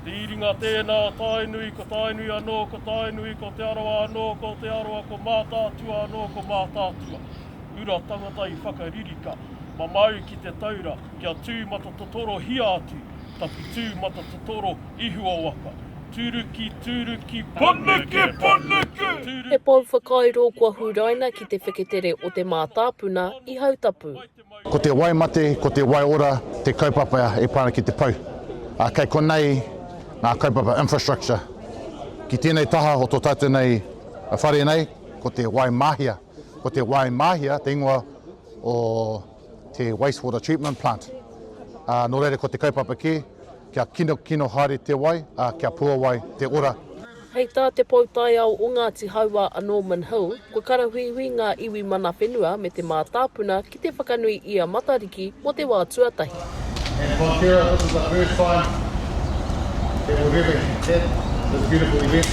Te iringa tēnā, tainui ko tainui anō, ko tainui ko te aroa anō, ko te aroa ko mātātua anō, ko mātātua. Ura tangata I whakaririka, mamau ki te taura, kia tūmata totoro hia atu, tapi tūmata totoro ihua waka. Turuki, turuki, panuke, panuke! He pau whakairo kua huraina ki te wheketere o te mātāpuna I Hautapu. Ko te Wai Mate, ko te Wai Ora, te kaupapa e pāna ki te pau. Kei konei ngā kaupapa infrastructure. Ki tēnei taha o tō tātou nei whare nei, ko te Wai Mahia. Ko te Wai Mahia, te ingoa o te wastewater treatment plant. Nō reira ko te kaupapa ki, kia kino haere te wai, kia pua wai te ora. Hei tā te pautai au o Ngaati Hauaa a Norman Hill, ko karahuihui ngā iwi mana whenua me te mātāpuna ki te whakanui I a Matariki mo te wā tuatahi. And Fonterra, this is the first time that we've ever had this beautiful event.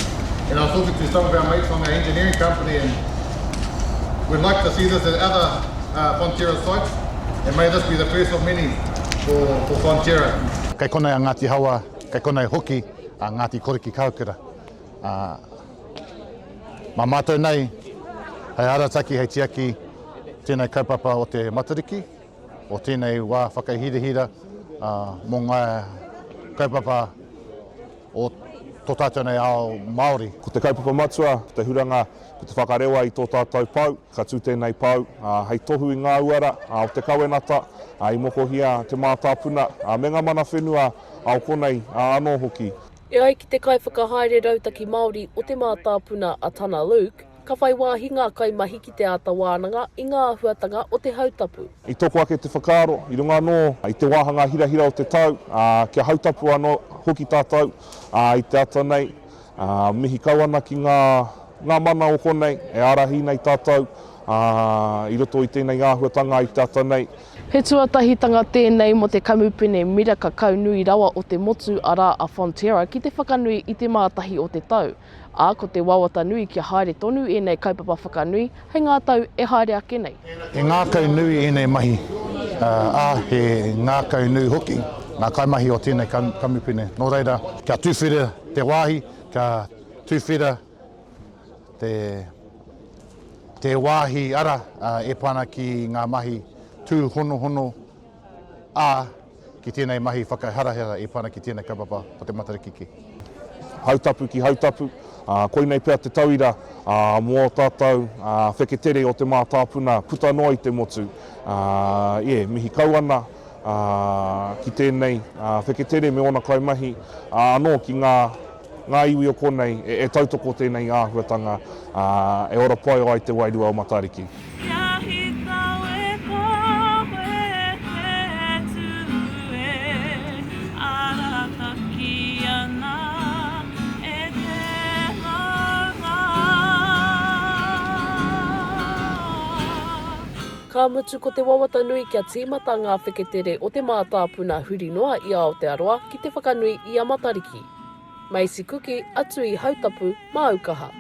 And I was talking to some of our mates from our engineering company, and we'd like to see this at other Fonterra sites, and may this be the first of many for Fonterra. Kei konei a Ngaati Hauaa, kei konei hoki a Ngaati Korokii Kahukura. Mā mātou nei, hei arataki, hei tiaki, tēnei kaupapa o te Matariki, o tēnei wā whakahirahira mō ngā kaupapa o tō tātou nei ao Māori. Ko te kaupapa matua, ko te huranga, ko te whakarewa I tō tātou pau, ka tū tēnei pau, hei tohu I ngā uara, o te kawenata, I mokohia te mātāpuna, me ngā mana whenua, au konei, anō hoki. E ai ki te kaiwhakahaere rautaki Māori o te mātāpuna a Tana Luke, ka whai wāhi ngā kaimahi ki te ata wānanga I ngā ahuatanga o te Hautapu. I toko ake te whakaaro, I runga anō, I te wāhanga hirahira o te tau, kia Hautapu anō hoki tātou, I te ata nei, mihi kauana ki ngā mana o konei, e arahi nei tātou, I roto I tēnei āhuatanga I te ata nei. He tuatahitanga tēnei mo te kamupene miraka kaunui rawa o te motu ara a Fonterra ki te whakanui I te mātahi o te tau. Ā, ko te wawata nui kia haere tonu e nei kaupapa whakanui, hei ngā tau e haere ake nei. He ngā kaunui e nei mahi, he ngā kaunui hoki, ngā kaimahi o tēnei kamupene. Nō reira, kia tūwhira te wāhi, kia tūwhira te wāhi ara e pāna ki ngā mahi tū hono ki tēnei mahi whakaharahara e pāna ki tēnei kaupapa o te Matariki. Hautapu ki Hautapu, koinei pēr te tauira, mō tātou wheketere o te mātāpuna, puta noa I te motu. Mihi kauana ki tēnei wheketere me ona kaimahi, anō ki ngā iwi o konei, e tautoko tēnei āhuatanga, e ora pai ai te Wai Ora Wai Matariki. Ka mutu ko te wawata nui kia tīmata ngā wheketere o te mātāpuna huri noa I Aotearoa ki te whakanui I a Matariki. Macie Kuki, atu I Hautapu, Aukaha.